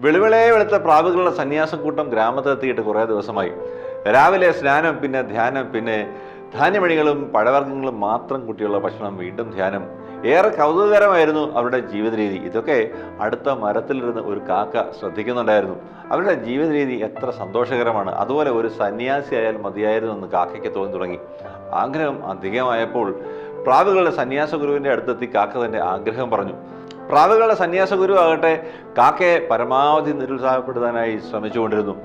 വെളുത്ത പ്രാവുകളുടെ സന്യാസം കൂട്ടം ഗ്രാമത്തിലെത്തിയിട്ട് കുറേ ദിവസമായി. രാവിലെ സ്നാനം, പിന്നെ ധ്യാനം, പിന്നെ ധാന്യമണികളും പഴവർഗ്ഗങ്ങളും മാത്രം കൂട്ടിയുള്ള ഭക്ഷണം, വീണ്ടും ധ്യാനം. ഏറെ കൗതുകകരമായിരുന്നു അവരുടെ ജീവിത രീതി. ഇതൊക്കെ അടുത്ത മരത്തിലിരുന്ന് ഒരു കാക്ക ശ്രദ്ധിക്കുന്നുണ്ടായിരുന്നു. അവരുടെ ജീവിത രീതി എത്ര സന്തോഷകരമാണ്, അതുപോലെ ഒരു സന്യാസിയായാൽ മതിയായിരുന്നു എന്ന് കാക്കയ്ക്ക് തോന്നി തുടങ്ങി. ആഗ്രഹം അധികമായപ്പോൾ പ്രാവുകളുടെ സന്യാസ ഗുരുവിൻ്റെ അടുത്തെത്തി കാക്ക തൻ്റെ ആഗ്രഹം പറഞ്ഞു. പ്രാവുകളുടെ സന്യാസ ഗുരു ആകട്ടെ കാക്കയെ പരമാവധി നിരുത്സാഹപ്പെടുത്താനായി ശ്രമിച്ചുകൊണ്ടിരുന്നു.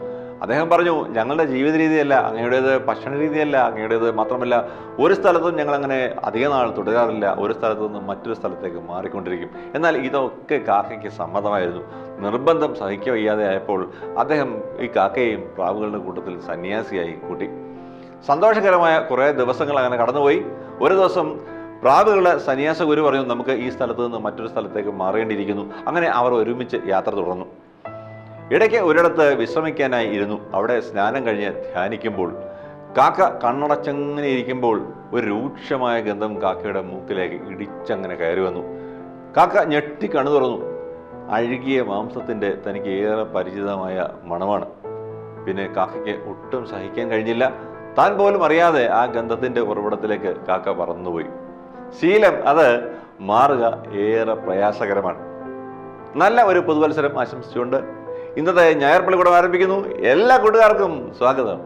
അദ്ദേഹം പറഞ്ഞു, ഞങ്ങളുടെ ജീവിത രീതിയല്ല അങ്ങയുടേത്, ഭക്ഷണ രീതിയല്ല അങ്ങയുടേത്, മാത്രമല്ല ഒരു സ്ഥലത്തും ഞങ്ങളങ്ങനെ അധിക നാൾ തുടരാറില്ല, ഒരു സ്ഥലത്തു നിന്നും മറ്റൊരു സ്ഥലത്തേക്ക് മാറിക്കൊണ്ടിരിക്കും. എന്നാൽ ഇതൊക്കെ കാക്കയ്ക്ക് സമ്മതമായിരുന്നു. നിർബന്ധം സഹിക്കുക വയ്യാതെ ആയപ്പോൾ അദ്ദേഹം ഈ കാക്കയെയും പ്രാവുകളുടെ കൂട്ടത്തിൽ സന്യാസിയായി കൂട്ടി. സന്തോഷകരമായ കുറേ ദിവസങ്ങൾ അങ്ങനെ കടന്നുപോയി. ഒരു ദിവസം പ്രാവുകളുടെ സന്യാസ ഗുരു പറഞ്ഞു, നമുക്ക് ഈ സ്ഥലത്ത് നിന്ന് മറ്റൊരു സ്ഥലത്തേക്ക് മാറേണ്ടിയിരിക്കുന്നു. അങ്ങനെ അവർ ഒരുമിച്ച് യാത്ര തുടർന്നു. ഇടയ്ക്ക് ഒരിടത്ത് വിശ്രമിക്കാനായി ഇരുന്നു. അവിടെ സ്നാനം കഴിഞ്ഞ് ധ്യാനിക്കുമ്പോൾ കാക്ക കണ്ണടച്ചങ്ങനെ ഇരിക്കുമ്പോൾ ഒരു രൂക്ഷമായ ഗന്ധം കാക്കയുടെ മൂക്കിലേക്ക് ഇടിച്ചങ്ങനെ കയറി വന്നു. കാക്ക ഞെട്ടി കണ്ണു തുറന്നു. അഴുകിയ മാംസത്തിൻ്റെ തനിക്ക് ഏറെ പരിചിതമായ മണമാണ്. പിന്നെ കാക്കയ്ക്ക് ഒട്ടും സഹിക്കാൻ കഴിഞ്ഞില്ല. താൻ പോലും അറിയാതെ ആ ഗന്ധത്തിൻ്റെ ഉറവിടത്തിലേക്ക് കാക്ക പറന്നുപോയി. ശീലം അത് മാറുക ഏറെ പ്രയാസകരമാണ്. നല്ല ഒരു പുതുവത്സരം ആശംസിച്ചുകൊണ്ട് ഇന്നത്തെ ഞായർ പള്ളിക്കൂടം ആരംഭിക്കുന്നു. എല്ലാ കൂട്ടുകാർക്കും സ്വാഗതം.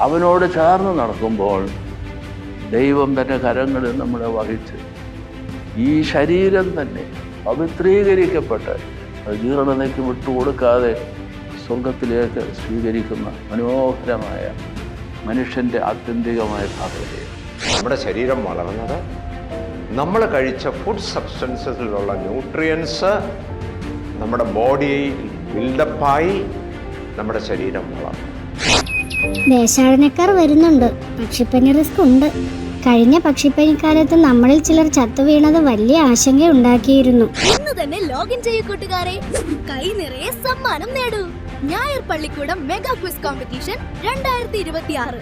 അവനോട് ചേർന്ന് നടക്കുമ്പോൾ ദൈവം തൻ്റെ കരങ്ങളിൽ നമ്മളെ വഹിച്ച് ഈ ശരീരം തന്നെ പവിത്രീകരിക്കപ്പെട്ട് ജീർണതയ്ക്ക് വിട്ടുകൊടുക്കാതെ സ്വർഗത്തിലേക്ക് സ്വീകരിക്കുന്ന മനോഹരമായ മനുഷ്യൻ്റെ ആത്യന്തികമായ ഭാഗതയാണ്. നമ്മുടെ ശരീരം വളർന്നത് നമ്മൾ കഴിച്ച ഫുഡ് സബ്സ്റ്റൻസസിലുള്ള ന്യൂട്രിയൻസ് നമ്മുടെ ബോഡിയിൽ ബിൽഡപ്പായി നമ്മുടെ ശരീരം വളർന്നു. ദേശാടനക്കാർ വരുന്നുണ്ട്. പക്ഷിപ്പനി റിസ്ക് ഉണ്ട്. കഴിഞ്ഞ പക്ഷിപ്പനിക്കാലത്ത് നമ്മളിൽ ചിലർ ചത്തുവീണത് വലിയ ആശങ്ക ഉണ്ടാക്കിയിരുന്നു. ഇന്ന് തന്നെ ലോഗിൻ ചെയ്യൂ കൂട്ടുകാരെ. കൈ നിറയെ സമ്മാനം നേടൂ. ഞായർ പള്ളിക്കൂടം മെഗാ ക്വിസ് കോമ്പറ്റീഷൻ 2026.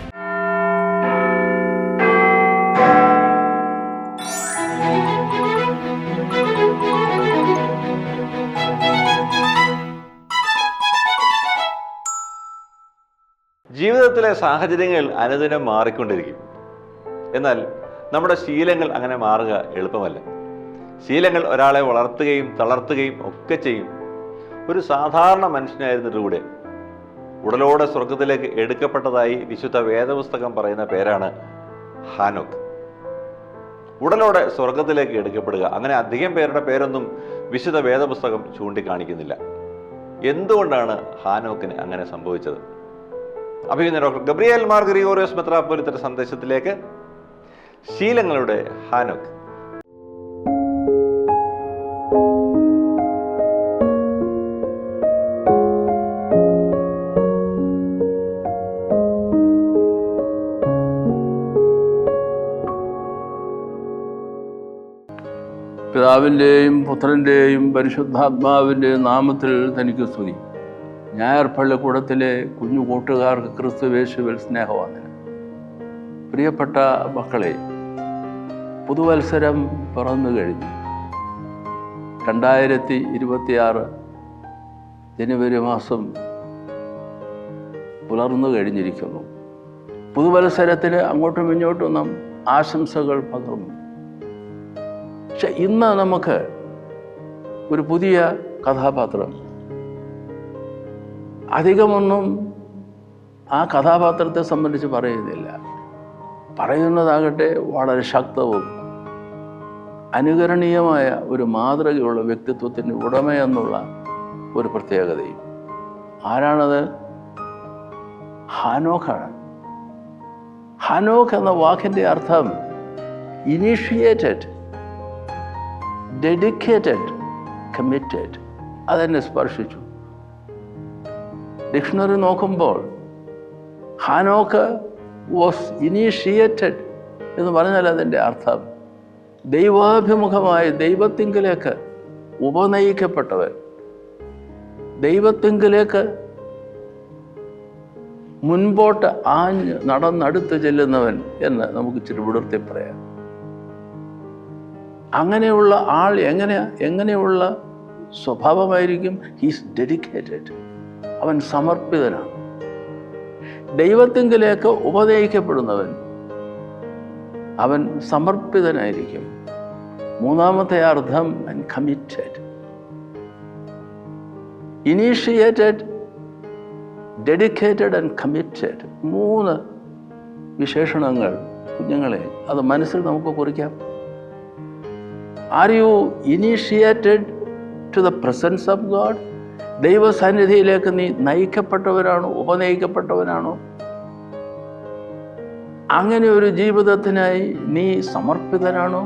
ജീവിതത്തിലെ സാഹചര്യങ്ങൾ അനുദിനം മാറിക്കൊണ്ടിരിക്കും. എന്നാൽ നമ്മുടെ ശീലങ്ങൾ അങ്ങനെ മാറുക എളുപ്പമല്ല. ശീലങ്ങൾ ഒരാളെ വളർത്തുകയും തളർത്തുകയും ഒക്കെ ചെയ്യും. ഒരു സാധാരണ മനുഷ്യനായിരുന്നിലൂടെ ഉടലോടെ സ്വർഗത്തിലേക്ക് എടുക്കപ്പെട്ടതായി വിശുദ്ധ വേദപുസ്തകം പറയുന്ന പേരാണ് ഹാനോക്ക്. ഉടലോടെ സ്വർഗത്തിലേക്ക് എടുക്കപ്പെടുക, അങ്ങനെ അധികം പേരുടെ പേരൊന്നും വിശുദ്ധ വേദപുസ്തകം ചൂണ്ടിക്കാണിക്കുന്നില്ല. എന്തുകൊണ്ടാണ് ഹാനോക്കിന് അങ്ങനെ സംഭവിച്ചത്? അഭിനന്ദ ഡോക്ടർ ഗബ്രിയേൽ മാർ ഗ്രിഗോറിയോസ് മെത്രാപ്പോലീത്തയുടെ സന്ദേശത്തിലേക്ക്. ശീലങ്ങളുടെ ഹാനോക്ക്. പിതാവിൻ്റെയും പുത്രൻ്റെയും പരിശുദ്ധാത്മാവിൻ്റെയും നാമത്തിൽ തനിക്ക് സ്തുതി. ഞായർ പള്ളിക്കൂടത്തിലെ കുഞ്ഞു കൂട്ടുകാർക്ക് ക്രിസ്തുവേശുവിൽ സ്നേഹവന്ദനം. പ്രിയപ്പെട്ട മക്കളെ, പുതുവത്സരം പിറന്നു കഴിഞ്ഞു. 2026 ജനുവരി മാസം പുലർന്നു കഴിഞ്ഞിരിക്കുന്നു. പുതുവത്സരത്തിന് അങ്ങോട്ടും ഇങ്ങോട്ടും നാം ആശംസകൾ പകർന്നു. പക്ഷെ ഇന്ന് നമുക്ക് ഒരു പുതിയ കഥാപാത്രം, അധികമൊന്നും ആ കഥാപാത്രത്തെ സംബന്ധിച്ച് പറയുന്നില്ല. പറയുന്നതാകട്ടെ വളരെ ശക്തവും അനുകരണീയമായ ഒരു മാതൃകയുള്ള വ്യക്തിത്വത്തിന് ഉടമയെന്നുള്ള ഒരു പ്രത്യേകതയും. ആരാണത്? ഹാനോക്കാണ്. ഹാനോക്ക് എന്ന വാക്കിൻ്റെ അർത്ഥം ഇനീഷ്യേറ്റഡ്, ഡെഡിക്കേറ്റഡ്, കമ്മിറ്റഡ്. അതെന്നെ സ്പർശിച്ചു. ഡിക്ഷണറി നോക്കുമ്പോൾ ഹാനോക്ക് വാസ് ഇനീഷ്യേറ്റഡ് എന്ന് പറഞ്ഞാൽ അതിൻ്റെ അർത്ഥം ദൈവാഭിമുഖമായ ദൈവത്തിങ്കിലേക്ക് ഉപനയിക്കപ്പെട്ടവൻ, ദൈവത്തിങ്കിലേക്ക് മുൻപോട്ട് ആഞ്ഞ് നടന്നടുത്ത് ചെല്ലുന്നവൻ എന്ന് നമുക്ക് ഇച്ചിരി വിടർത്തി പറയാം. അങ്ങനെയുള്ള ആൾ എങ്ങനെയുള്ള സ്വഭാവമായിരിക്കും ഹീസ് ഡെഡിക്കേറ്റഡ്. അവൻ സമർപ്പിതനാണ്. ദൈവത്തിങ്കിലേക്ക് ഉപനയിക്കപ്പെടുന്നവൻ അവൻ സമർപ്പിതനായിരിക്കും. മൂന്നാമത്തെ അർത്ഥം committed, initiated, dedicated and committed. 3 വിശേഷണങ്ങൾ കുഞ്ഞുങ്ങളെ അത് മനസ്സിൽ നമുക്ക് കുറിക്കാം. Are you initiated to the presence of God? ദൈവസന്നിധിയിലേക്ക് നീ നയിക്കപ്പെട്ടവരാണോ, ഉപനയിക്കപ്പെട്ടവനാണോ? അങ്ങനെ ഒരു ജീവിതത്തിനായി നീ സമർപ്പിതനാണോ?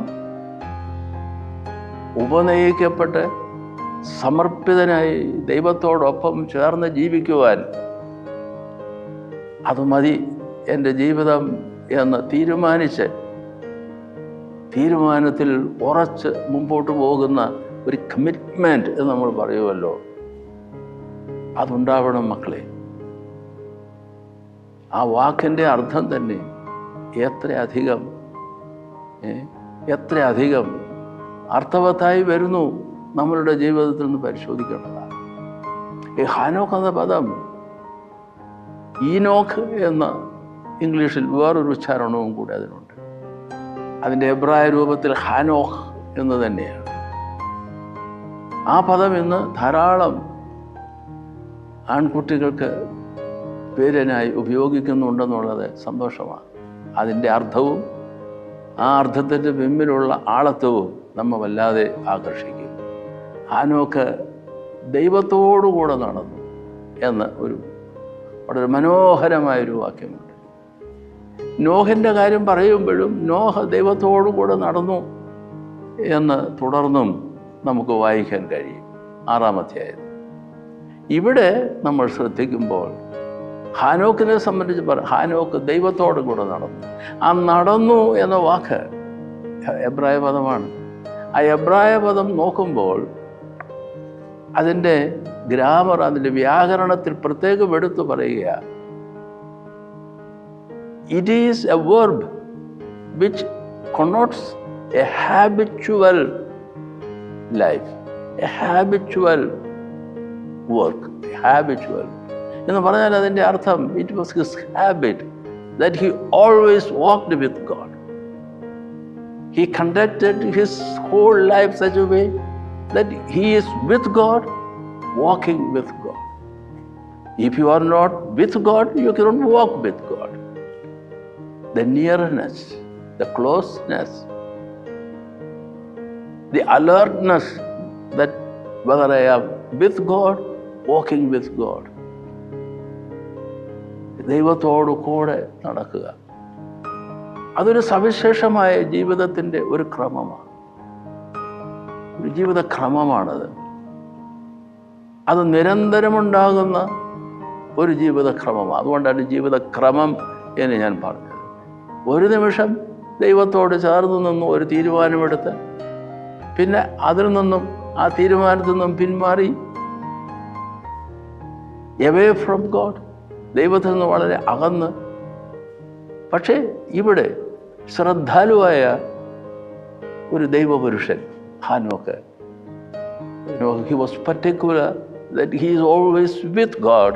ഉപനയിക്കപ്പെട്ട് സമർപ്പിതനായി ദൈവത്തോടൊപ്പം ചേർന്ന് ജീവിക്കുവാൻ അത് മതി എൻ്റെ ജീവിതം എന്ന് തീരുമാനത്തിൽ ഉറച്ച് മുമ്പോട്ട് പോകുന്ന ഒരു കമ്മിറ്റ്മെൻറ്റ് എന്ന് നമ്മൾ പറയുമല്ലോ, അതുണ്ടാവണം മക്കളെ. ആ വാക്കിൻ്റെ അർത്ഥം തന്നെ എത്രയധികം അർത്ഥവത്തായി വരുന്നു നമ്മളുടെ ജീവിതത്തിൽ നിന്ന് പരിശോധിക്കേണ്ടതാണ്. ഈ ഹാനോക്ക് എന്ന പദം, ഈനോക്ക് എന്ന ഇംഗ്ലീഷിൽ വേറൊരു ഉച്ചാരണവും കൂടി അതിനുണ്ട്. അതിൻ്റെ എബ്രായ രൂപത്തിൽ ഹാനോക്ക് എന്ന് തന്നെയാണ്. ആ പദം ഇന്ന് ധാരാളം ആൺകുട്ടികൾക്ക് പേരിനായി ഉപയോഗിക്കുന്നുണ്ടെന്നുള്ളത് സന്തോഷമാണ്. അതിൻ്റെ അർത്ഥവും ആ അർത്ഥത്തിൻ്റെ പിന്നിലുള്ള ആളത്വവും നമ്മെ വല്ലാതെ ആകർഷിക്കും. ഹാനോക്ക് ദൈവത്തോടുകൂടെ നടന്നു എന്ന് വളരെ മനോഹരമായൊരു വാക്യമുണ്ട്. നോഹിൻ്റെ കാര്യം പറയുമ്പോഴും നോഹ ദൈവത്തോടുകൂടെ നടന്നു എന്ന് തുടർന്നും നമുക്ക് വായിക്കാൻ കഴിയും 6-ാം അധ്യായത്തിൽ. ഇവിടെ നമ്മൾ ശ്രദ്ധിക്കുമ്പോൾ ഹാനോക്കിനെ സംബന്ധിച്ച് ഹാനോക്ക് ദൈവത്തോടു കൂടെ നടന്നു. ആ നടന്നു എന്ന വാക്ക് എബ്രായ പദമാണ്. ആ എബ്രായ പദം നോക്കുമ്പോൾ അതിൻ്റെ ഗ്രാമർ, അതിൻ്റെ വ്യാകരണത്തിൽ പ്രത്യേകം എടുത്തു പറയുക, it is a verb which connotes a habitual life, a habitual work, habitual എന്ന് പറഞ്ഞാൽ അതിൻ്റെ അർത്ഥം it was his habit that he always walked with God. He conducted his whole life such a way that he is with God, walking with God. If you are not with God, you cannot walk with God. The nearness, the closeness, the alertness that whether I am with God, walking with God. ദൈവത്തോടു കൂടെ നടക്കുക, അതൊരു സവിശേഷമായ ജീവിതത്തിൻ്റെ ഒരു ക്രമമാണ്, ഒരു ജീവിതക്രമമാണത്. അത് നിരന്തരമുണ്ടാകുന്ന ഒരു ജീവിതക്രമമാണ്. അതുകൊണ്ടാണ് ജീവിതക്രമം എന്ന് ഞാൻ പറഞ്ഞത്. ഒരു നിമിഷം ദൈവത്തോട് ചേർന്ന് നിന്നും ഒരു തീരുമാനമെടുത്ത് പിന്നെ അതിൽ നിന്നും ആ തീരുമാനത്തിൽ നിന്നും പിന്മാറി എവേ ഫ്രം ഗോഡ്, ദൈവത്തിൽ നിന്ന് വളരെ അകന്ന്. പക്ഷേ ഇവിടെ ശ്രദ്ധാലുവായ ഒരു ദൈവപുരുഷൻ ഹാനോക്ക്, he was particular that he is always with God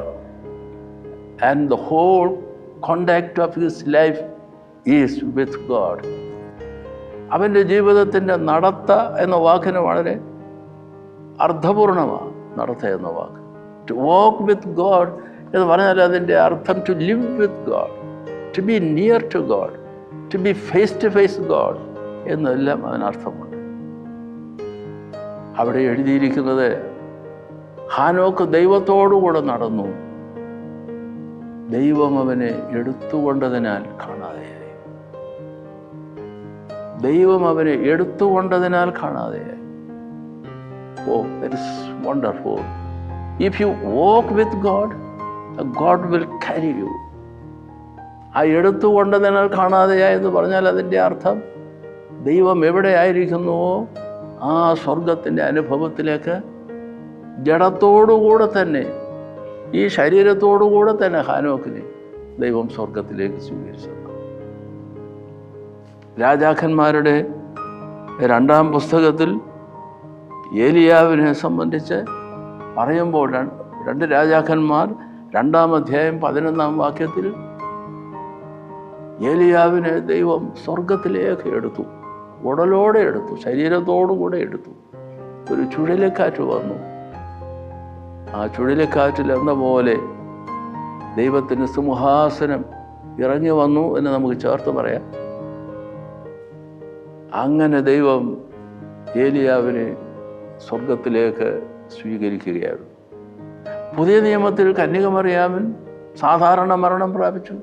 and the whole conduct of his life is with God. അവൻ്റെ ജീവിതത്തിൻ്റെ നടത്ത എന്ന വാക്കിന് വളരെ അർത്ഥപൂർണമാണ്. നടത്ത എന്ന വാക്ക്, ടു വാക്ക് വിത്ത് ഗോഡ് എന്ന് പറഞ്ഞാൽ അതിൻ്റെ അർത്ഥം to live with God, to be near to God, to be face to face God എന്നെല്ലാം അതിനർത്ഥമുണ്ട്. അവിടെ എഴുതിയിരിക്കുന്നത് ഹാനോക്ക് ദൈവത്തോടുകൂടെ നടന്നു, ദൈവം അവനെ എടുത്തുകൊണ്ടതിനാൽ കാണാതെയായി. ദൈവം അവനെ എടുത്തുകൊണ്ടതിനാൽ കാണാതെയായി. Oh, that is wonderful. If you walk with God, God will carry you. ആ എടുത്തുകൊണ്ടതിനാൽ കാണാതെയായി എന്ന് പറഞ്ഞാൽ അതിൻ്റെ അർത്ഥം ദൈവം എവിടെയായിരിക്കുന്നുവോ ആ സ്വർഗത്തിൻ്റെ അനുഭവത്തിലേക്ക് ജഡത്തോടുകൂടെ തന്നെ, ഈ ശരീരത്തോടുകൂടെ തന്നെ ഹാനോക്കിനെ ദൈവം സ്വർഗത്തിലേക്ക് സ്വീകരിച്ചത്. രാജാക്കന്മാരുടെ 2-ാം പുസ്തകത്തിൽ ഏലിയാവിനെ സംബന്ധിച്ച് പറയുമ്പോൾ 2 രാജാക്കന്മാർ 2-ാം അധ്യായം 11-ാം വാക്യത്തിൽ ഏലിയാവിനെ ദൈവം സ്വർഗത്തിലേക്ക് എടുത്തു, ഉടലോടെ എടുത്തു, ശരീരത്തോടുകൂടെ എടുത്തു. ഒരു ചുഴലിക്കാറ്റ് വന്നു. ആ ചുഴലിക്കാറ്റിൽ എന്ന പോലെ ദൈവത്തിന് സിംഹാസനം ഇറങ്ങി വന്നു എന്ന് നമുക്ക് ചേർത്ത് പറയാം. അങ്ങനെ ദൈവം ഏലിയാവിനെ സ്വർഗത്തിലേക്ക് സ്വീകരിക്കുകയായിരുന്നു. പുതിയ നിയമത്തിൽ കന്യകമറിയാമൻ സാധാരണ മരണം പ്രാപിച്ചു.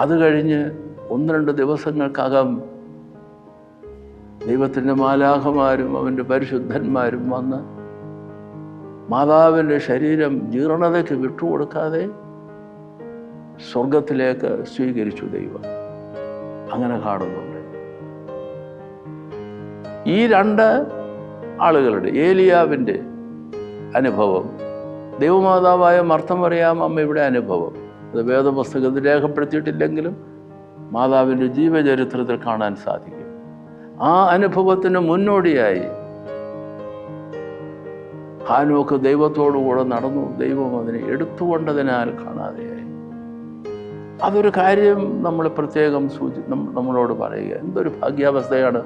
അത് കഴിഞ്ഞ് 1-2 ദിവസങ്ങൾക്കകം ദൈവത്തിൻ്റെ മാലാഖമാരും അവൻ്റെ പരിശുദ്ധന്മാരും വന്ന് മാതാവിൻ്റെ ശരീരം ജീർണതയ്ക്ക് വിട്ടുകൊടുക്കാതെ സ്വർഗത്തിലേക്ക് സ്വീകരിച്ചു ദൈവം. അങ്ങനെ കാണുന്നുണ്ട്. ഈ 2 ആളുകളുടെ, ഏലിയാവിൻ്റെ അനുഭവം, ദൈവമാതാവായ മർത്തമറിയാം അമ്മയുടെ അനുഭവം, അത് വേദപുസ്തകത്തിൽ രേഖപ്പെടുത്തിയിട്ടില്ലെങ്കിലും മാതാവിൻ്റെ ജീവചരിത്രത്തിൽ കാണാൻ സാധിക്കും. ആ അനുഭവത്തിന് മുന്നോടിയായി ഹാനോക്ക് ദൈവത്തോടുകൂടെ നടന്നു. ദൈവം അതിനെ എടുത്തുകൊണ്ടതിനാൽ കാണാതെയായി. അതൊരു കാര്യം നമ്മൾ പ്രത്യേകം നമ്മളോട് പറയുക. എന്തൊരു ഭാഗ്യാവസ്ഥയാണ്.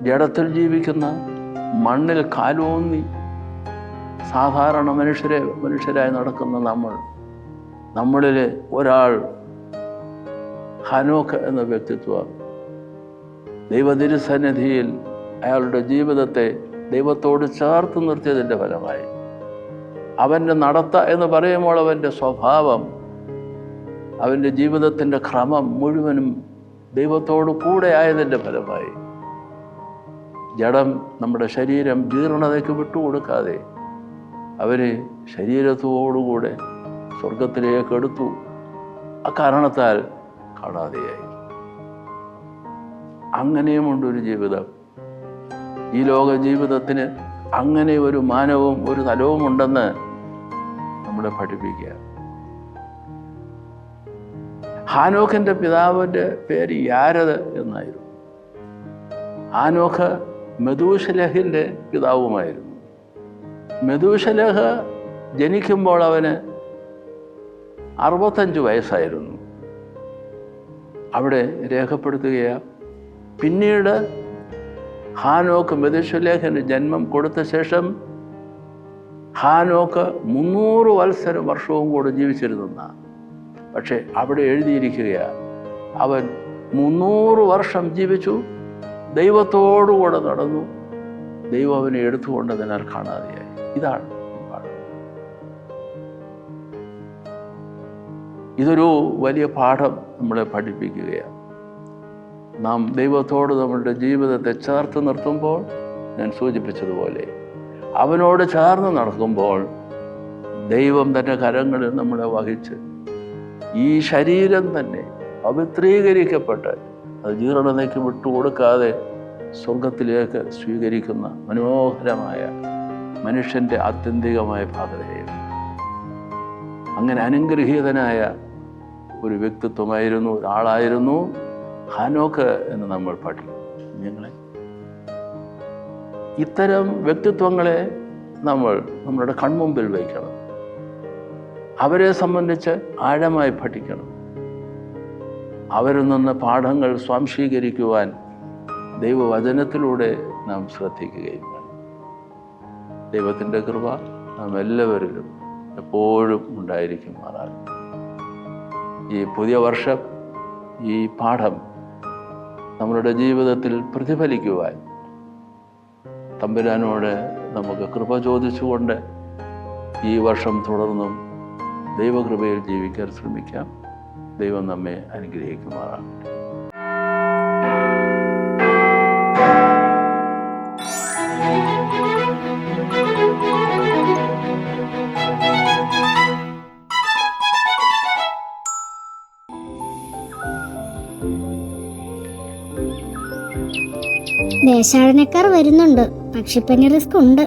ജഡത്തിൽ ജീവിക്കുന്ന, മണ്ണിൽ കാലൂന്നി സാധാരണ മനുഷ്യരായി നടക്കുന്ന നമ്മളിലെ ഒരാൾ ഹാനോക്ക് എന്ന വ്യക്തിത്വം ദൈവതിരുസന്നിധിയിൽ അയാളുടെ ജീവിതത്തെ ദൈവത്തോട് ചേർത്ത് നിർത്തിയതിൻ്റെ ഫലമായി, അവൻ്റെ നടത്ത എന്ന് പറയുമ്പോൾ അവൻ്റെ സ്വഭാവം, അവൻ്റെ ജീവിതത്തിൻ്റെ ക്രമം മുഴുവനും ദൈവത്തോട് കൂടെ ആയതിൻ്റെ ഫലമായി ജഡം, നമ്മുടെ ശരീരം ജീർണതയ്ക്ക് വിട്ടുകൊടുക്കാതെ അവരെ ശരീരത്തോടുകൂടെ സ്വർഗത്തിലേക്ക് എടുത്തു. അക്കാരണത്താൽ കാണാതെയായി. അങ്ങനെയുമുണ്ടൊരു ജീവിതം. ഈ ലോക ജീവിതത്തിന് അങ്ങനെ ഒരു മാനവും ഒരു തലവും ഉണ്ടെന്ന് നമ്മളെ പഠിപ്പിക്കുക. ഹാനോക്കിൻ്റെ പിതാവിൻ്റെ പേര് യാരദ് എന്നായിരുന്നു. ഹാനോക്ക് മെതൂശലഹിൻ്റെ പിതാവുമായിരുന്നു. മെതൂശലഹ് ജനിക്കുമ്പോൾ അവന് 65 വയസ്സായിരുന്നു. അവിടെ രേഖപ്പെടുത്തുകയാണ്. പിന്നീട് ഹാനോക്ക് മെതൂശലഹിന് ജന്മം കൊടുത്ത ശേഷം ഹാനോക്ക് 300 വർഷവും കൂടെ ജീവിച്ചിരുന്ന, പക്ഷെ അവിടെ എഴുതിയിരിക്കുകയാണ് അവൻ 300 വർഷം ജീവിച്ചു, ദൈവത്തോടുകൂടെ നടന്നു, ദൈവം അവനെ എടുത്തുകൊണ്ടതിനാൽ കാണാതെയായി. ഇതാണ് ഇതൊരു വലിയ പാഠം നമ്മളെ പഠിപ്പിക്കുകയാണ്. നാം ദൈവത്തോട് നമ്മളുടെ ജീവിതത്തെ ചേർത്ത് നിർത്തുമ്പോൾ, ഞാൻ സൂചിപ്പിച്ചതുപോലെ അവനോട് ചേർന്ന് നടക്കുമ്പോൾ ദൈവം തൻ്റെ കരങ്ങളിൽ നമ്മളെ വഹിച്ച് ഈ ശരീരം തന്നെ പവിത്രീകരിക്കപ്പെട്ട് അത് ജീർണതയ്ക്ക് വിട്ടുകൊടുക്കാതെ സ്വർഗത്തിലേക്ക് സ്വീകരിക്കുന്ന മനോഹരമായ മനുഷ്യൻ്റെ ആത്യന്തികമായ ഭാഗതയും. അങ്ങനെ അനുഗ്രഹീതനായ ഒരു വ്യക്തിത്വമായിരുന്നു, ഒരാളായിരുന്നു ഹാനോക്ക് എന്ന് നമ്മൾ പഠിക്കും. ഞങ്ങളെ ഇത്തരം വ്യക്തിത്വങ്ങളെ നമ്മൾ നമ്മുടെ കൺമുമ്പിൽ വയ്ക്കണം. അവരെ സംബന്ധിച്ച് ആഴമായി പഠിക്കണം. അവരിൽ നിന്ന് പാഠങ്ങൾ സ്വാംശീകരിക്കുവാൻ ദൈവവചനത്തിലൂടെ നാം ശ്രദ്ധിക്കുകയും വേണം. ദൈവത്തിൻ്റെ കൃപ നാം എല്ലാവരിലും എപ്പോഴും ഉണ്ടായിരിക്കുമാറാകും. ഈ പുതിയ വർഷം ഈ പാഠം നമ്മളുടെ ജീവിതത്തിൽ പ്രതിഫലിക്കുവാൻ തമ്പുരാനോട് നമുക്ക് കൃപ ചോദിച്ചുകൊണ്ട് ഈ വർഷം തുടർന്നും ദൈവകൃപയിൽ ജീവിക്കാൻ ശ്രമിക്കാം. ദൈവം നമ്മെ അനുഗ്രഹിക്കുമാറാകട്ടെ. ദേശാടനക്കാർ വരുന്നുണ്ട്. പക്ഷിപ്പനി റിസ്ക് ഉണ്ട്.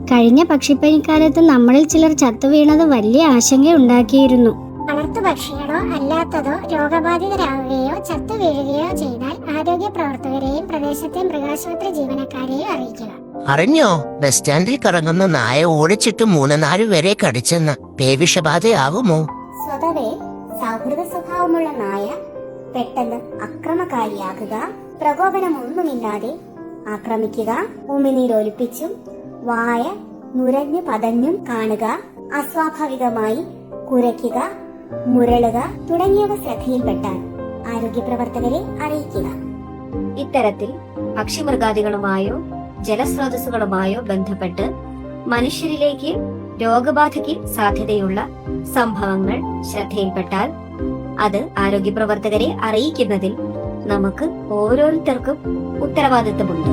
കഴിഞ്ഞ പക്ഷിപ്പനിക്കാലത്ത് നമ്മളിൽ ചിലർ ചത്തുവീണത് വലിയ ആശങ്കയുണ്ടാക്കിയിരുന്നു. വളർത്തുപക്ഷികളോ അല്ലാത്തതോ രോഗബാധിതരാകുകയോ ചത്തുവീഴുകയോ ചെയ്താൽ ആരോഗ്യ പ്രവർത്തകരെയും പ്രദേശത്തെ മൃഗാശുപത്രി ജീവനക്കാരെയും അറിയിക്കുക. അറിഞ്ഞോ, ബസ് സ്റ്റാൻഡിൽ കറങ്ങുന്ന നായ ഓടിച്ചിട്ട് 3-4 പേരെ കടിച്ചെന്ന്. പേവിഷബാധയാവുമോ? സ്വതവേ സൗഹൃദ സ്വഭാവമുള്ള നായ പെട്ടെന്ന് അക്രമകാരിയാകുക, പ്രകോപനമൊന്നുമില്ലാതെ ആക്രമിക്കുക, ഉമിനീരൊലിപ്പിച്ചും വായ നുരഞ്ഞു പതഞ്ഞും കാണുക, അസ്വാഭാവികമായി കുരയ്ക്കുക, മുരളുക തുടങ്ങിയവ ശ്രദ്ധയിൽപ്പെട്ടാൽ ആരോഗ്യ പ്രവർത്തകരെ അറിയിക്കുക. ഇത്തരത്തിൽ പക്ഷിമൃഗാദികളുമായോ ജലസ്രോതസ്സുകളുമായോ ബന്ധപ്പെട്ട് മനുഷ്യരിലേക്ക് രോഗബാധയ്ക്ക് സാധ്യതയുള്ള സംഭവങ്ങൾ ശ്രദ്ധയിൽപ്പെട്ടാൽ അത് ആരോഗ്യ പ്രവർത്തകരെ അറിയിക്കുന്നതിൽ നമുക്ക് ഓരോരുത്തർക്കും ഉത്തരവാദിത്തമുണ്ട്.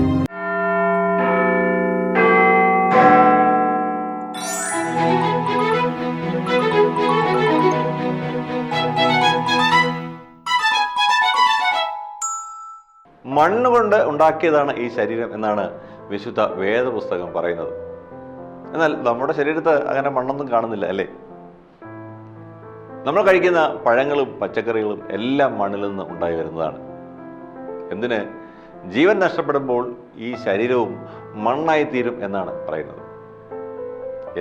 മണ്ണ് കൊണ്ട് ഉണ്ടാക്കിയതാണ് ഈ ശരീരം എന്നാണ് വിശുദ്ധ വേദപുസ്തകം പറയുന്നത്. എന്നാൽ നമ്മുടെ ശരീരത്ത് അങ്ങനെ മണ്ണൊന്നും കാണുന്നില്ല, അല്ലേ? നമ്മൾ കഴിക്കുന്ന പഴങ്ങളും പച്ചക്കറികളും എല്ലാം മണ്ണിൽ നിന്ന് ഉണ്ടായി വരുന്നതാണ്. എന്തിന്? ജീവൻ നഷ്ടപ്പെടുമ്പോൾ ഈ ശരീരവും മണ്ണായി തീരും എന്നാണ് പറയുന്നത്.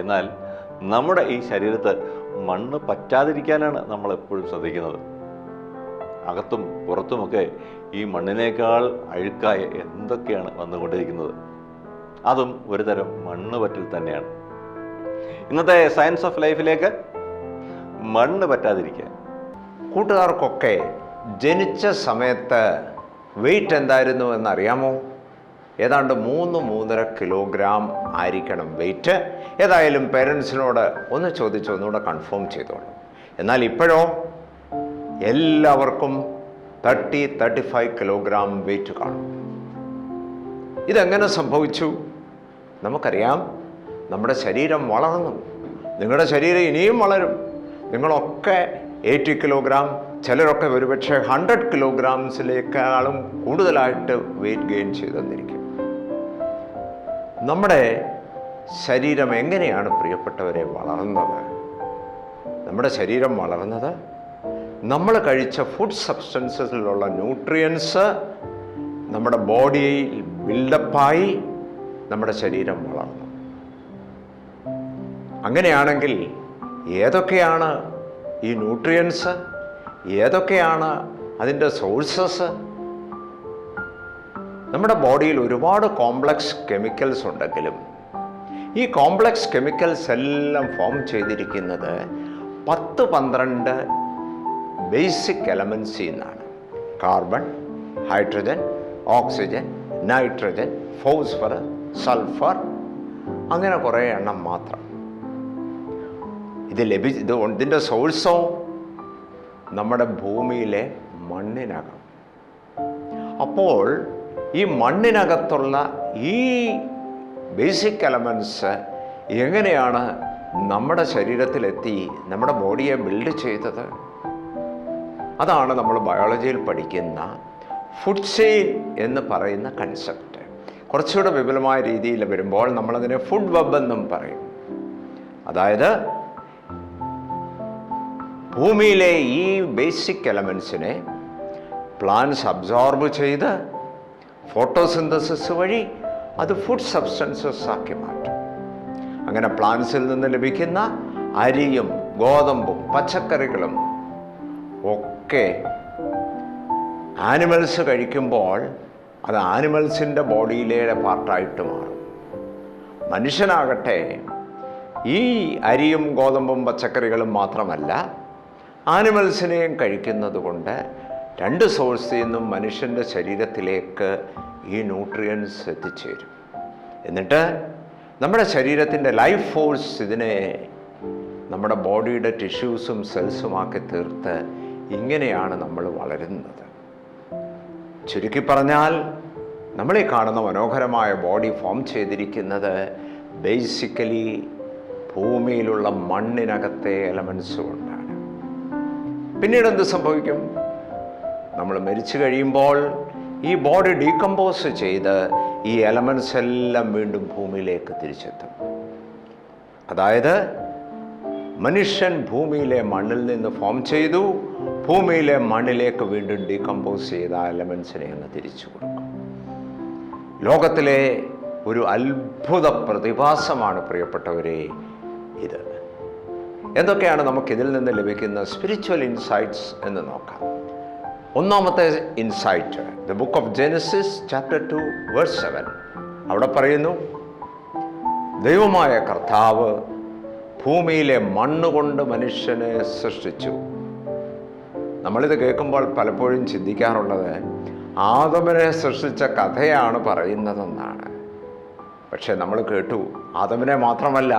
എന്നാൽ നമ്മുടെ ഈ ശരീരത്ത് മണ്ണ് പറ്റാതിരിക്കാനാണ് നമ്മൾ എപ്പോഴും ശ്രദ്ധിക്കുന്നത്. അകത്തും പുറത്തുമൊക്കെ ഈ മണ്ണിനേക്കാൾ അഴുക്കായ എന്തൊക്കെയാണ് വന്നുകൊണ്ടിരിക്കുന്നത്. അതും ഒരു തരം മണ്ണ് പറ്റൽ തന്നെയാണ്. ഇന്നത്തെ സയൻസ് ഓഫ് ലൈഫിലേക്ക് മണ്ണ് പറ്റാതിരിക്കാൻ. കൂട്ടുകാർക്കൊക്കെ ജനിച്ച സമയത്ത് വെയിറ്റ് എന്തായിരുന്നു എന്നറിയാമോ? ഏതാണ്ട് 3-3.5 കിലോഗ്രാം ആയിരിക്കണം വെയിറ്റ്. ഏതായാലും പേരൻസിനോട് ഒന്ന് ചോദിച്ച് ഒന്നുകൂടെ കൺഫേം ചെയ്തോളൂ. എന്നാൽ ഇപ്പോഴോ എല്ലാവർക്കും 30-35 കിലോഗ്രാം വെയിറ്റ് കാണും. ഇതെങ്ങനെ സംഭവിച്ചു? നമുക്കറിയാം, നമ്മുടെ ശരീരം വളർന്നു. നിങ്ങളുടെ ശരീരം ഇനിയും വളരും. നിങ്ങളൊക്കെ 80 കിലോഗ്രാം, ചിലരൊക്കെ ഒരുപക്ഷെ 100 കിലോഗ്രാംസിലേക്കാളും കൂടുതലായിട്ട് വെയിറ്റ് ഗെയിൻ ചെയ്തെന്നിരിക്കും. നമ്മുടെ ശരീരം എങ്ങനെയാണ് പ്രിയപ്പെട്ടവരെ വളർന്നത്? നമ്മുടെ ശരീരം വളർന്നത് നമ്മൾ കഴിച്ച ഫുഡ് സബ്സ്റ്റൻസസിലുള്ള ന്യൂട്രിയൻസ് നമ്മുടെ ബോഡിയിൽ ബിൽഡപ്പായി നമ്മുടെ ശരീരം വളർന്നു. അങ്ങനെയാണെങ്കിൽ ഏതൊക്കെയാണ് ഈ ന്യൂട്രിയൻസ്? ഏതൊക്കെയാണ് അതിൻ്റെ സോഴ്സസ്? നമ്മുടെ ബോഡിയിൽ ഒരുപാട് കോംപ്ലക്സ് കെമിക്കൽസ് ഉണ്ടെങ്കിലും ഈ കോംപ്ലക്സ് കെമിക്കൽസ് എല്ലാം ഫോം ചെയ്തിരിക്കുന്നത് 10-12 ബേസിക് എലമെൻസിൽ നിന്നാണ്. Carbon, hydrogen, oxygen, nitrogen, phosphorus, sulphur, അങ്ങനെ കുറേ എണ്ണം മാത്രം. ഇതിൻ്റെ സോഴ്സോ നമ്മുടെ ഭൂമിയിലെ മണ്ണിനകം. അപ്പോൾ ഈ മണ്ണിനകത്തുള്ള ഈ ബേസിക് എലമെൻറ്റ്സ് എങ്ങനെയാണ് നമ്മുടെ ശരീരത്തിലെത്തി നമ്മുടെ ബോഡിയെ ബിൽഡ് ചെയ്തത്? അതാണ് നമ്മൾ ബയോളജിയിൽ പഠിക്കുന്ന ഫുഡ് ചെയിൻ എന്ന് പറയുന്ന കൺസെപ്റ്റ്. കുറച്ചുകൂടെ വിപുലമായ രീതിയിൽ വരുമ്പോൾ നമ്മളതിനെ ഫുഡ് വെബ് എന്നും പറയും. അതായത് ഭൂമിയിലെ ഈ ബേസിക് എലമെൻസിനെ പ്ലാന്റ്സ് അബ്സോർബ് ചെയ്ത് ഫോട്ടോസിന്തസിസ് വഴി അത് ഫുഡ് സബ്സ്റ്റൻസസ് ആക്കി മാറ്റും. അങ്ങനെ പ്ലാന്റ്സിൽ നിന്ന് ലഭിക്കുന്ന അരിയും ഗോതമ്പും പച്ചക്കറികളും ഒക്കെ ആനിമൽസ് കഴിക്കുമ്പോൾ അത് ആനിമൽസിൻ്റെ ബോഡിയിലെ പാർട്ടായിട്ട് മാറും. മനുഷ്യനാകട്ടെ ഈ അരിയും ഗോതമ്പും പച്ചക്കറികളും മാത്രമല്ല ആനിമൽസിനെയും കഴിക്കുന്നത് കൊണ്ട് 2 സോഴ്സിൽ നിന്നും മനുഷ്യൻ്റെ ശരീരത്തിലേക്ക് ഈ ന്യൂട്രിയൻസ് എത്തിച്ചേരും. എന്നിട്ട് നമ്മുടെ ശരീരത്തിൻ്റെ ലൈഫ് ഫോഴ്സ് ഇതിനെ നമ്മുടെ ബോഡിയുടെ ടിഷ്യൂസും സെൽസുമാക്കി തീർത്ത് ഇങ്ങനെയാണ് നമ്മൾ വളരുന്നത്. ചുരുക്കി പറഞ്ഞാൽ നമ്മളീ കാണുന്ന മനോഹരമായ ബോഡി ഫോം ചെയ്തിരിക്കുന്നത് ബേസിക്കലി ഭൂമിയിലുള്ള മണ്ണിനകത്തെ എലമെൻസ് കൊണ്ടാണ്. പിന്നീട് എന്ത് സംഭവിക്കും? നമ്മൾ മരിച്ചു കഴിയുമ്പോൾ ഈ ബോഡി ഡീകമ്പോസ് ചെയ്ത് ഈ എലമെൻസ് എല്ലാം വീണ്ടും ഭൂമിയിലേക്ക് തിരിച്ചെത്തും. അതായത് മനുഷ്യൻ ഭൂമിയിലെ മണ്ണിൽ നിന്ന് ഫോം ചെയ്തു. ഭൂമിയിലെ മണ്ണിലേക്ക് വീണ്ടും ഡീകമ്പോസ് ചെയ്ത എലമെൻസിനെ അങ്ങ് തിരിച്ചു കൊടുക്കും. ലോകത്തിലെ ഒരു അത്ഭുത പ്രതിഭാസമാണ് പ്രിയപ്പെട്ടവരെ ഇത്. എന്തൊക്കെയാണ് നമുക്കിതിൽ നിന്ന് ലഭിക്കുന്ന സ്പിരിച്വൽ ഇൻസൈറ്റ്സ് എന്ന് നോക്കാം. ഒന്നാമത്തെ insight, the book of Genesis chapter 2 verse 7. അവിടെ പറയുന്നു, ദൈവമായ കർത്താവ് ഭൂമിയിലെ മണ്ണുകൊണ്ട് മനുഷ്യനെ സൃഷ്ടിച്ചു. നമ്മളിത് കേൾക്കുമ്പോൾ പലപ്പോഴും ചിന്തിക്കാറുള്ളത് ആദമിനെ സൃഷ്ടിച്ച കഥയാണ് പറയുന്നതെന്നാണ്. പക്ഷെ നമ്മൾ കേട്ടു, ആദമിനെ മാത്രമല്ല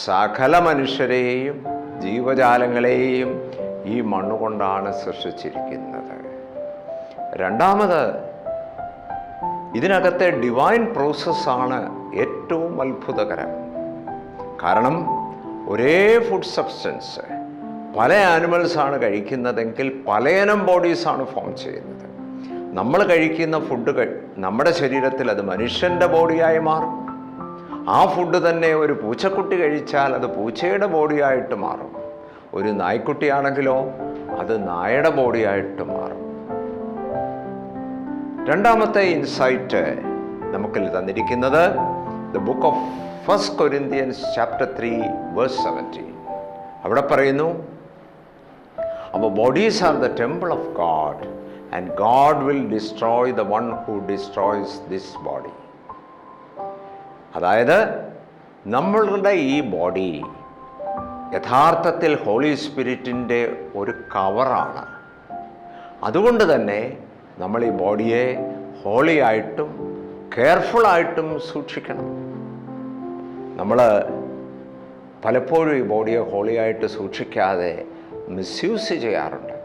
സകല മനുഷ്യരെയും ജീവജാലങ്ങളെയും ഈ മണ്ണുകൊണ്ടാണ് സൃഷ്ടിച്ചിരിക്കുന്നത്. രണ്ടാമത്, ഇതിനകത്തെ ഡിവൈൻ പ്രോസസ്സാണ് ഏറ്റവും അത്ഭുതകരം. കാരണം ഒരേ ഫുഡ് സബ്സ്റ്റൻസ് പല ആനിമൽസാണ് കഴിക്കുന്നതെങ്കിൽ പലയിനം ബോഡീസാണ് ഫോം ചെയ്യുന്നത്. നമ്മൾ കഴിക്കുന്ന ഫുഡ് നമ്മുടെ ശരീരത്തിൽ അത് മനുഷ്യൻ്റെ ബോഡിയായി മാറും. ആ ഫുഡ് തന്നെ ഒരു പൂച്ചക്കുട്ടി കഴിച്ചാൽ അത് പൂച്ചയുടെ ബോഡിയായിട്ട് മാറും. ഒരു നായ്ക്കുട്ടിയാണെങ്കിലോ അത് നായയുടെ ബോഡിയായിട്ട് മാറും. രണ്ടാമത്തെ ഇൻസൈറ്റ് നമുക്ക് തന്നിരിക്കുന്നത് the book of 1 Corinthians chapter 3 verse 17. അവിടെ പറയുന്നു, our bodies are the temple of God and God will destroy the one who destroys this body. അതായത് നമ്മളുടെ ഈ ബോഡി യഥാർത്ഥത്തിൽ ഹോളി സ്പിരിറ്റിൻ്റെ ഒരു കവറാണ്. അതുകൊണ്ട് തന്നെ നമ്മൾ ഈ ബോഡിയെ ഹോളിയായിട്ടും കെയർഫുള്ളായിട്ടും സൂക്ഷിക്കണം. നമ്മൾ പലപ്പോഴും ഈ ബോഡിയെ ഹോളിയായിട്ട് സൂക്ഷിക്കാതെ മിസ്യൂസ് ചെയ്യാറുണ്ട്.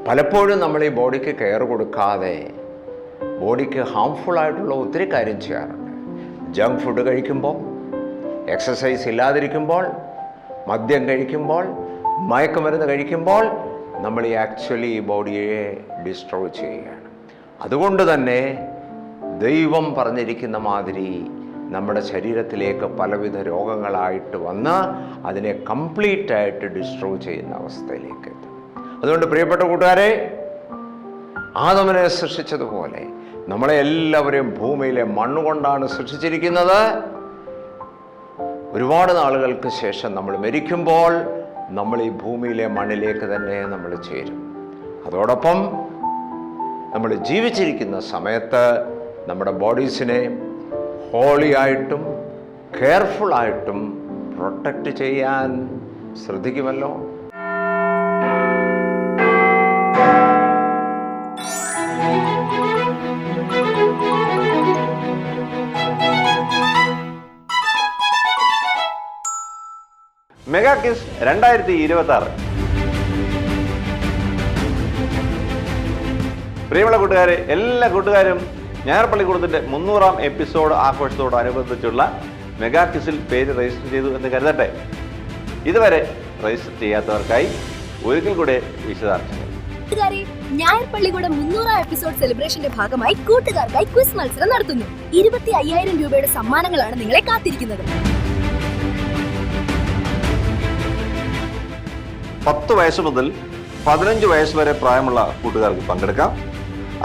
പലപ്പോഴും നമ്മൾ ഈ ബോഡിക്ക് കെയർ കൊടുക്കാതെ ബോഡിക്ക് ഹാംഫുള്ളായിട്ടുള്ള ഒത്തിരി കാര്യം ചെയ്യാറുണ്ട്. ജങ്ക് ഫുഡ് കഴിക്കുമ്പോൾ, എക്സസൈസ് ഇല്ലാതിരിക്കുമ്പോൾ, മദ്യം കഴിക്കുമ്പോൾ, മയക്കുമരുന്ന് കഴിക്കുമ്പോൾ നമ്മൾ ആക്ച്വലി ഈ ബോഡിയെ ഡിസ്ട്രോയ് ചെയ്യുകയാണ്. അതുകൊണ്ട് തന്നെ ദൈവം പറഞ്ഞിരിക്കുന്ന മാതിരി നമ്മുടെ ശരീരത്തിലേക്ക് പലവിധ രോഗങ്ങളായിട്ട് വന്ന് അതിനെ കംപ്ലീറ്റായിട്ട് ഡിസ്ട്രോയ് ചെയ്യുന്ന അവസ്ഥയിലേക്ക് എത്തും. അതുകൊണ്ട് പ്രിയപ്പെട്ട കൂട്ടുകാരെ, ആദമിനെ സൃഷ്ടിച്ചതുപോലെ നമ്മളെ എല്ലാവരെയും ഭൂമിയിലെ മണ്ണുകൊണ്ടാണ് സൃഷ്ടിച്ചിരിക്കുന്നത്. ഒരുപാട് നാളുകൾക്ക് ശേഷം നമ്മൾ മരിക്കുമ്പോൾ നമ്മൾ ഈ ഭൂമിയിലെ മണ്ണിലേക്ക് തന്നെ നമ്മൾ ചേരും. അതോടൊപ്പം നമ്മൾ ജീവിച്ചിരിക്കുന്ന സമയത്ത് നമ്മുടെ ബോഡീസിനെ ഹോളിയായിട്ടും കെയർഫുള്ളായിട്ടും പ്രൊട്ടക്റ്റ് ചെയ്യാൻ ശ്രദ്ധിക്കുമല്ലോ. Mega kiss 2026. പ്രിയമുള്ള കൂട്ടുകാരെ, എല്ലാ കൂട്ടുകാരും ഞായർ പള്ളിക്കൂടത്തിൻ്റെ 300ാം എപ്പിസോഡ് ആഘോഷത്തോടനുബന്ധിച്ചുള്ള മെഗാ കിസിൽ പേര് രജിസ്റ്റർ ചെയ്തു എന്ന് കരുതട്ടെ. ഇതുവരെ രജിസ്റ്റർ ചെയ്യാത്തവർക്കായി ഒരിക്കൽ കൂടെ വിശദാംശങ്ങൾ. കൂട്ടുകാരെ, ഞായർ പള്ളിക്കൂടം 300ാം എപ്പിസോഡ് സെലിബ്രേഷന്റെ ഭാഗമായി കൂട്ടുകാർക്കായി ക്വിസ് മത്സരം നടത്തുന്നു. 25,000 രൂപയുടെ സമ്മാനങ്ങളാണ് നിങ്ങളെ കാത്തിരിക്കുന്നത്. 10 വയസ്സ് മുതൽ 15 വയസ്സ് വരെ പ്രായമുള്ള കൂട്ടുകാർക്ക് പങ്കെടുക്കാം.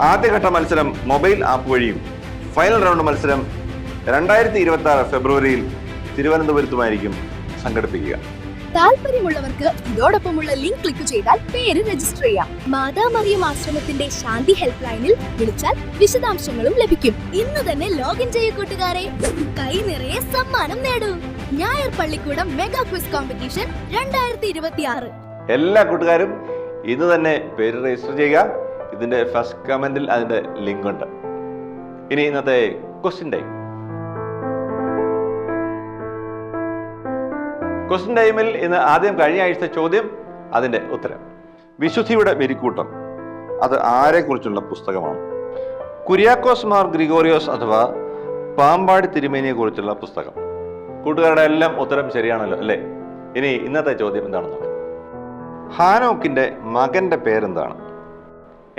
ആദ്യഘട്ട മത്സരം മൊബൈൽ ആപ്പ് വഴിയും ഫൈനൽ റൗണ്ട് മത്സരം 2026 ഫെബ്രുവരിയിൽ തിരുവനന്തപുരത്തുമായിരിക്കും സംഘടിപ്പിക്കുക. താല്പര്യമുള്ളവർക്ക് ഇതോടൊപ്പമുള്ള ലിങ്ക് ക്ലിക്ക് ചെയ്താൽ പേര് രജിസ്റ്റർ ചെയ്യാം. മാതാമറിയം ആശ്രമത്തിന്റെ ശാന്തി ഹെൽപ്പ് ലൈനിൽ വിളിച്ചാൽ വിശദാംശങ്ങളും ലഭിക്കും. ഇന്ന് തന്നെ ലോഗിൻ ചെയ്യ കൂട്ടുകാരെ, കൈ നിറയെ സമ്മാനം നേടൂ. ഞായർ പള്ളിക്കൂടം മെഗാ ക്വിസ് കോമ്പറ്റീഷൻ 2026. എല്ലാ കൂട്ടുകാരും ഇന്ന് തന്നെ പേര് രജിസ്റ്റർ ചെയ്യുക. ഇതിന്റെ ഫസ്റ്റ് കമന്റിൽ അതിന്റെ ലിങ്ക് ഉണ്ട്. ഇനി ഇന്നത്തെ ക്വസ്റ്റ്യൻ ടൈം. ക്വസ്റ്റ്യൻ ടൈമിൽ ഇന്ന് ആദ്യം കഴിഞ്ഞ ആഴ്ചത്തെ ചോദ്യം, അതിന്റെ ഉത്തരം. വിശുദ്ധിയുടെ മെരിക്കൂട്ടം അത് ആരെക്കുറിച്ചുള്ള പുസ്തകമാണ്? കുര്യാക്കോസ് മാർ ഗ്രിഗോറിയോസ് അഥവാ പാമ്പാടി തിരുമേനിയെ കുറിച്ചുള്ള പുസ്തകം. കൂട്ടുകാരുടെ എല്ലാം ഉത്തരം ശരിയാണല്ലോ അല്ലേ? ഇനി ഇന്നത്തെ ചോദ്യം എന്താണെന്ന് നോക്കാം. ഹാനോക്കിന്റെ മകന്റെ പേരെന്താണ്?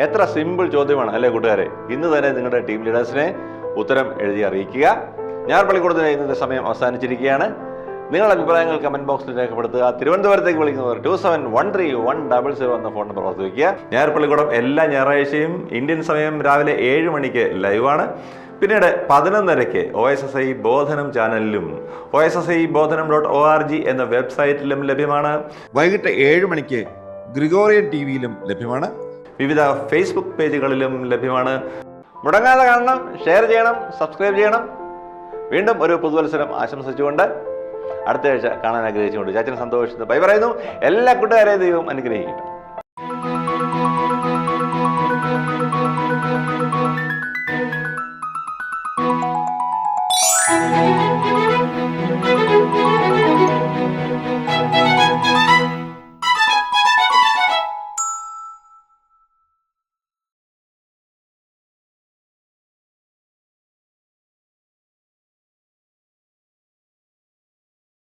എത്ര സിമ്പിൾ ചോദ്യമാണ് അല്ലേ കൂട്ടുകാരെ? ഇന്ന് തന്നെ നിങ്ങളുടെ ടീം ലീഡേഴ്സിനെ ഉത്തരം എഴുതി അറിയിക്കുക. ഞായർ പള്ളിക്കൂടത്തിന് ഇന്നത്തെ സമയം അവസാനിച്ചിരിക്കുകയാണ്. നിങ്ങളുടെ അഭിപ്രായങ്ങൾ കമന്റ് ബോക്സിൽ രേഖപ്പെടുത്തുക. തിരുവനന്തപുരത്തേക്ക് വിളിക്കുന്നവർ 27131000 എന്ന ഫോൺ നമ്പർ ഓർത്ത് വയ്ക്കുക. ഞായർപ്പള്ളിക്കൂടം എല്ലാ ഞായറാഴ്ചയും ഇന്ത്യൻ സമയം രാവിലെ 7 മണിക്ക് ലൈവാണ്. പിന്നീട് 11:30 OSSI ബോധനം ചാനലിലും OSSIബോധനം.org എന്ന വെബ്സൈറ്റിലും ലഭ്യമാണ്. വൈകിട്ട് 7 മണിക്ക് ഗ്രിഗോറിയൻ TV-യിലും ലഭ്യമാണ്. വിവിധ ഫേസ്ബുക്ക് പേജുകളിലും ലഭ്യമാണ്. മുടങ്ങാതെ കാണണം, ഷെയർ ചെയ്യണം, സബ്സ്ക്രൈബ് ചെയ്യണം. വീണ്ടും ഒരു പുതുവത്സരം ആശംസിച്ചുകൊണ്ട് അടുത്ത ആഴ്ച കാണാൻ ആഗ്രഹിച്ചുകൊണ്ട് ചാച്ചൻ സന്തോഷിച്ച് ബൈ പറയുന്നു. എല്ലാ കൂട്ടുകാരെയും ദൈവം അനുഗ്രഹിക്കട്ടെ.